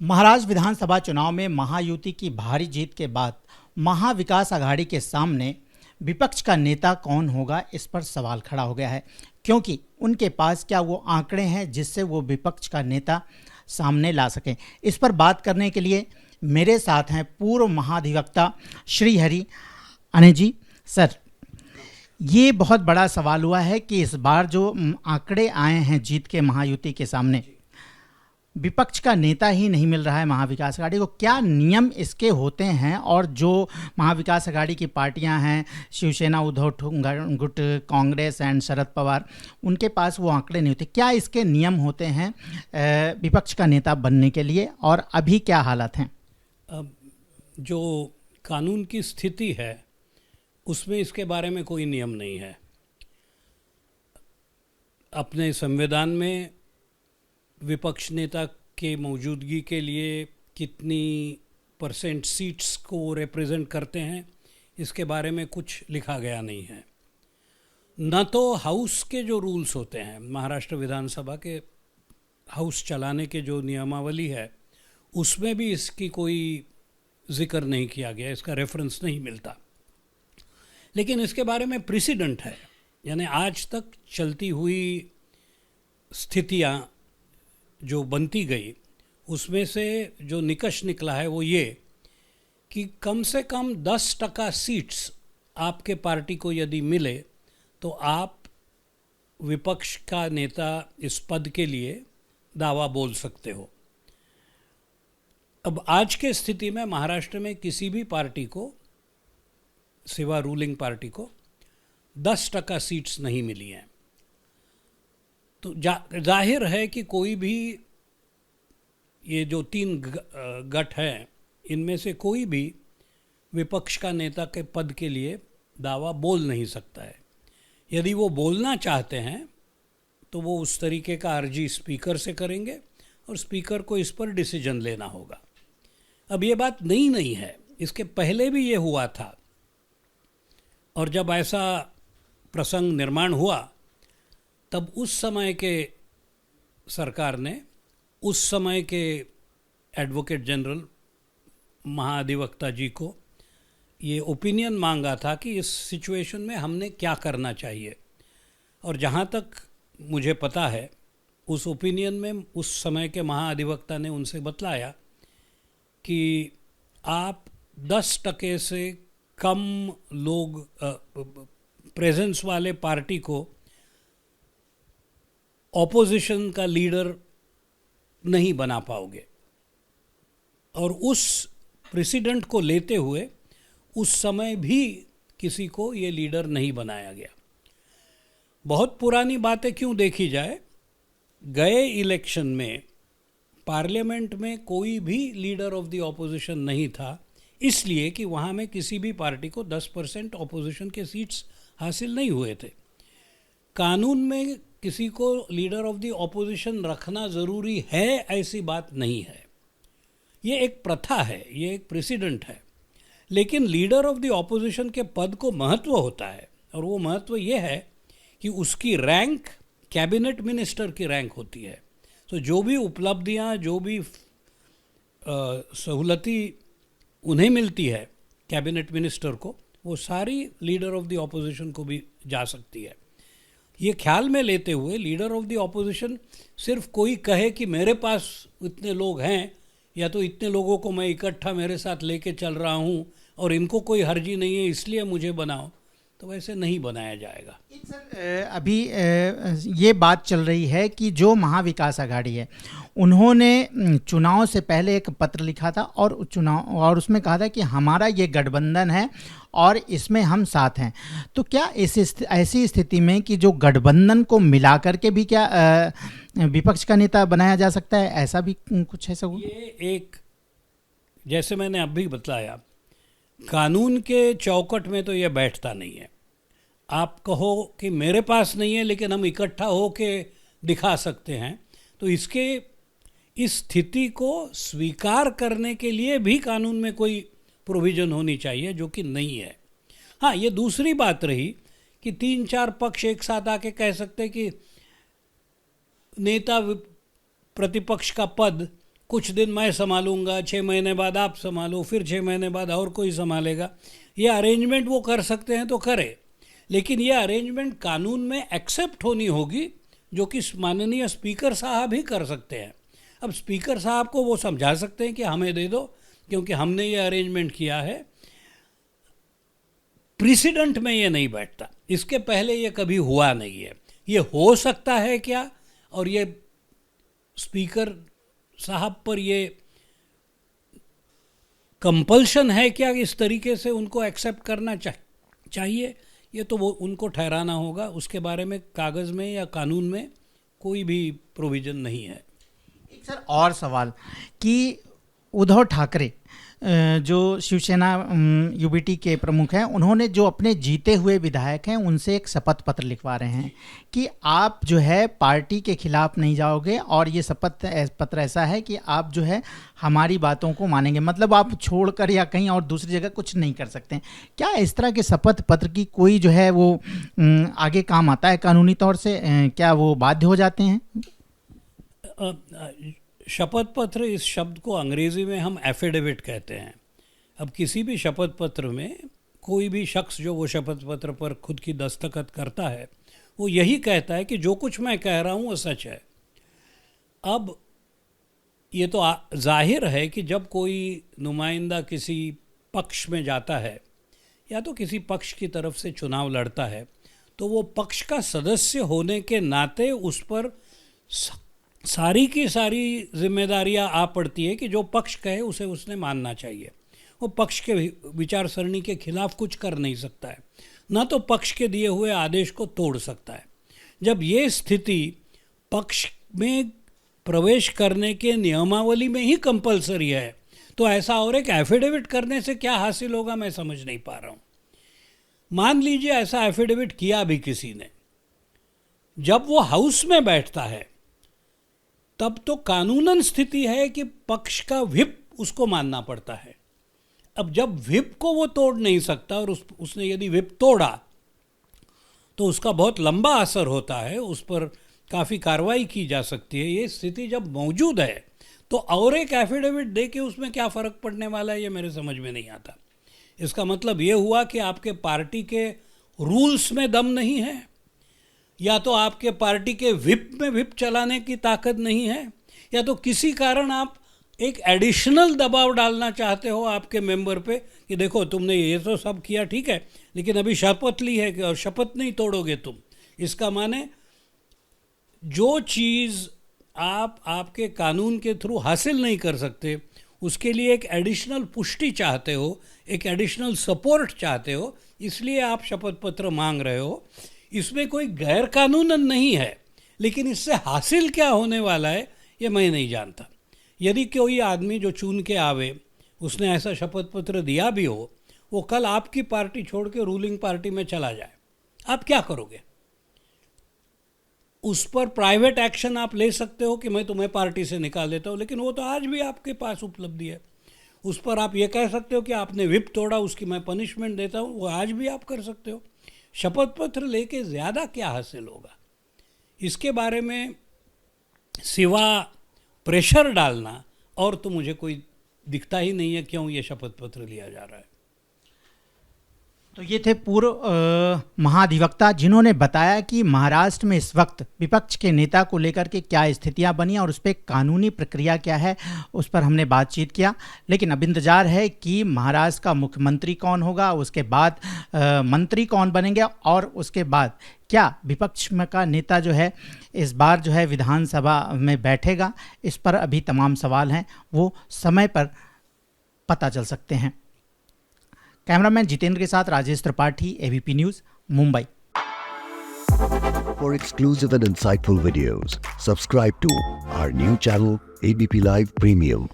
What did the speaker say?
महाराष्ट्र विधानसभा चुनाव में महायुति की भारी जीत के बाद महाविकास आघाड़ी के सामने विपक्ष का नेता कौन होगा, इस पर सवाल खड़ा हो गया है। क्योंकि उनके पास क्या वो आंकड़े हैं जिससे वो विपक्ष का नेता सामने ला सकें। इस पर बात करने के लिए मेरे साथ हैं पूर्व महाधिवक्ता श्रीहरि अने जी। सर, ये बहुत बड़ा सवाल हुआ है कि इस बार जो आंकड़े आए हैं जीत के महायुति के सामने, विपक्ष का नेता ही नहीं मिल रहा है महाविकास आघाड़ी को। क्या नियम इसके होते हैं? और जो महाविकास आघाड़ी की पार्टियां हैं, शिवसेना, उद्धव गुट, कांग्रेस एंड शरद पवार, उनके पास वो आंकड़े नहीं होते। क्या इसके नियम होते हैं विपक्ष का नेता बनने के लिए, और अभी क्या हालत हैं? जो कानून की स्थिति है उसमें इसके बारे में कोई नियम नहीं है। अपने संविधान में विपक्ष नेता के मौजूदगी के लिए कितनी % सीट्स को रिप्रेजेंट करते हैं, इसके बारे में कुछ लिखा गया नहीं है। न तो हाउस के जो रूल्स होते हैं, महाराष्ट्र विधानसभा के हाउस चलाने के जो नियमावली है, उसमें भी इसकी कोई जिक्र नहीं किया गया, इसका रेफरेंस नहीं मिलता। लेकिन इसके बारे में प्रेसिडेंट है, यानी आज तक चलती हुई स्थितियां जो बनती गई, उसमें से जो निकष निकला है वो ये कि कम से कम 10% सीट्स आपके पार्टी को यदि मिले तो आप विपक्ष का नेता इस पद के लिए दावा बोल सकते हो। अब आज के स्थिति में महाराष्ट्र में किसी भी पार्टी को, सिवा रूलिंग पार्टी को, 10% सीट्स नहीं मिली हैं। तो जाहिर है कि कोई भी, ये जो 3 गठ हैं, इनमें से कोई भी विपक्ष का नेता के पद के लिए दावा बोल नहीं सकता है। यदि वो बोलना चाहते हैं तो वो उस तरीके का अर्जी स्पीकर से करेंगे और स्पीकर को इस पर डिसीजन लेना होगा। अब ये बात नई नहीं है, इसके पहले भी ये हुआ था। और जब ऐसा प्रसंग निर्माण हुआ तब उस समय के सरकार ने उस समय के एडवोकेट जनरल महाधिवक्ता जी को ये ओपिनियन मांगा था कि इस सिचुएशन में हमने क्या करना चाहिए। और जहाँ तक मुझे पता है, उस ओपिनियन में उस समय के महाधिवक्ता ने उनसे बतलाया कि आप 10% से कम लोग प्रेजेंस वाले पार्टी को ऑपोजिशन का लीडर नहीं बना पाओगे। और उस प्रेसिडेंट को लेते हुए उस समय भी किसी को ये लीडर नहीं बनाया गया। बहुत पुरानी बातें क्यों देखी जाए, गए इलेक्शन में पार्लियामेंट में कोई भी लीडर ऑफ द ऑपोजिशन नहीं था, इसलिए कि वहाँ में किसी भी पार्टी को 10% ऑपोजिशन के सीट्स हासिल नहीं हुए थे। कानून में किसी को लीडर ऑफ द ऑपोजिशन रखना ज़रूरी है ऐसी बात नहीं है। ये एक प्रथा है, ये एक प्रेसिडेंट है। लेकिन लीडर ऑफ द ऑपोजिशन के पद को महत्व होता है, और वो महत्व ये है कि उसकी रैंक कैबिनेट मिनिस्टर की रैंक होती है। तो जो भी उपलब्धियां, जो भी सहूलती उन्हें मिलती है कैबिनेट मिनिस्टर को, वो सारी लीडर ऑफ द ऑपोजिशन को भी जा सकती है। ये ख्याल में लेते हुए लीडर ऑफ द ऑपोजिशन सिर्फ कोई कहे कि मेरे पास इतने लोग हैं, या तो इतने लोगों को मैं इकट्ठा मेरे साथ लेके चल रहा हूँ और इनको कोई हर्जी नहीं है इसलिए मुझे बनाओ, तो वैसे नहीं बनाया जाएगा। सर, अभी ये बात चल रही है कि जो महाविकास आघाड़ी है, उन्होंने चुनाव से पहले एक पत्र लिखा था और उसमें कहा था कि हमारा ये गठबंधन है और इसमें हम साथ हैं। तो क्या ऐसी स्थिति में कि जो गठबंधन को मिला करके भी क्या विपक्ष का नेता बनाया जा सकता है, ऐसा भी कुछ है? सब ये एक, जैसे मैंने अभी बताया, कानून के चौकट में तो ये बैठता नहीं है। आप कहो कि मेरे पास नहीं है लेकिन हम इकट्ठा हो के दिखा सकते हैं, तो इस स्थिति को स्वीकार करने के लिए भी कानून में कोई प्रोविज़न होनी चाहिए, जो कि नहीं है। हाँ, ये दूसरी बात रही कि 3-4 पक्ष एक साथ आके कह सकते कि नेता प्रतिपक्ष का पद कुछ दिन मैं संभालूंगा, 6 महीने बाद आप संभालो, फिर 6 महीने बाद और कोई संभालेगा, ये अरेंजमेंट वो कर सकते हैं तो करे, लेकिन ये अरेंजमेंट कानून में एक्सेप्ट होनी होगी, जो कि माननीय स्पीकर साहब ही कर सकते हैं। अब स्पीकर साहब को वो समझा सकते हैं कि हमें दे दो क्योंकि हमने ये अरेंजमेंट किया है। प्रेसिडेंट में ये नहीं बैठता, इसके पहले ये कभी हुआ नहीं है। ये हो सकता है क्या, और ये स्पीकर साहब पर ये कंपल्शन है क्या, इस तरीके से उनको एक्सेप्ट करना चाहिए, ये तो वो उनको ठहराना होगा। उसके बारे में कागज़ में या कानून में कोई भी प्रोविज़न नहीं है। एक सर और सवाल कि उद्धव ठाकरे जो शिवसेना यूबीटी के प्रमुख हैं, उन्होंने जो अपने जीते हुए विधायक हैं उनसे एक शपथ पत्र लिखवा रहे हैं कि आप जो है पार्टी के खिलाफ नहीं जाओगे, और ये शपथ पत्र ऐसा है कि आप जो है हमारी बातों को मानेंगे, मतलब आप छोड़कर या कहीं और दूसरी जगह कुछ नहीं कर सकते हैं। क्या इस तरह के शपथ पत्र की कोई जो है वो आगे काम आता है कानूनी तौर से? क्या वो बाध्य हो जाते हैं? शपथ पत्र, इस शब्द को अंग्रेज़ी में हम एफिडेविट कहते हैं। अब किसी भी शपथ पत्र में कोई भी शख्स जो वो शपथ पत्र पर खुद की दस्तखत करता है, वो यही कहता है कि जो कुछ मैं कह रहा हूँ वो सच है। अब ये तो जाहिर है कि जब कोई नुमाइंदा किसी पक्ष में जाता है या तो किसी पक्ष की तरफ से चुनाव लड़ता है, तो वो पक्ष का सदस्य होने के नाते उस पर सारी की सारी जिम्मेदारियां आ पड़ती है कि जो पक्ष कहे उसे उसने मानना चाहिए। वो पक्ष के विचार सरणी के खिलाफ कुछ कर नहीं सकता है, ना तो पक्ष के दिए हुए आदेश को तोड़ सकता है। जब ये स्थिति पक्ष में प्रवेश करने के नियमावली में ही कंपलसरी है, तो ऐसा और एक एफिडेविट करने से क्या हासिल होगा, मैं समझ नहीं पा रहा हूँ। मान लीजिए ऐसा एफिडेविट किया भी किसी ने, जब वो हाउस में बैठता है तब तो कानूनन स्थिति है कि पक्ष का व्हिप उसको मानना पड़ता है। अब जब व्हिप को वो तोड़ नहीं सकता और उसने यदि व्हिप तोड़ा तो उसका बहुत लंबा असर होता है, उस पर काफ़ी कार्रवाई की जा सकती है। ये स्थिति जब मौजूद है तो और एक एफिडेविट दे के उसमें क्या फ़र्क पड़ने वाला है, ये मेरे समझ में नहीं आता। इसका मतलब ये हुआ कि आपके पार्टी के रूल्स में दम नहीं है, या तो आपके पार्टी के व्हिप में व्हिप चलाने की ताकत नहीं है, या तो किसी कारण आप एक एडिशनल दबाव डालना चाहते हो आपके मेंबर पे कि देखो तुमने ये तो सब किया ठीक है, लेकिन अभी शपथ ली है और शपथ नहीं तोड़ोगे तुम। इसका माने जो चीज़ आप आपके कानून के थ्रू हासिल नहीं कर सकते, उसके लिए एक एडिशनल पुष्टि चाहते हो, एक एडिशनल सपोर्ट चाहते हो, इसलिए आप शपथ पत्र मांग रहे हो। इसमें कोई गैर कानूनन नहीं है, लेकिन इससे हासिल क्या होने वाला है ये मैं नहीं जानता। यदि कोई आदमी जो चुन के आवे, उसने ऐसा शपथ पत्र दिया भी हो, वो कल आपकी पार्टी छोड़ के रूलिंग पार्टी में चला जाए, आप क्या करोगे? उस पर प्राइवेट एक्शन आप ले सकते हो कि मैं तुम्हें पार्टी से निकाल देता हूँ, लेकिन वो तो आज भी आपके पास उपलब्धि है। उस पर आप ये कह सकते हो कि आपने व्हिप तोड़ा, उसकी मैं पनिशमेंट देता हूँ, वो आज भी आप कर सकते हो। शपथ पत्र लेके ज़्यादा क्या हासिल होगा, इसके बारे में सिवा प्रेशर डालना और तो मुझे कोई दिखता ही नहीं है क्यों ये शपथ पत्र लिया जा रहा है। तो ये थे पूर्व महाधिवक्ता, जिन्होंने बताया कि महाराष्ट्र में इस वक्त विपक्ष के नेता को लेकर के क्या स्थितियां बनी और उस पर कानूनी प्रक्रिया क्या है, उस पर हमने बातचीत किया। लेकिन अब इंतजार है कि महाराष्ट्र का मुख्यमंत्री कौन होगा, उसके बाद मंत्री कौन बनेंगे, और उसके बाद क्या विपक्ष में का नेता जो है इस बार जो है विधानसभा में बैठेगा। इस पर अभी तमाम सवाल हैं, वो समय पर पता चल सकते हैं। कैमरामैन जितेंद्र के साथ Rajesh Tripathi, ABP news, Mumbai. For exclusive and insightful videos, subscribe to our new channel ABP Live Premium.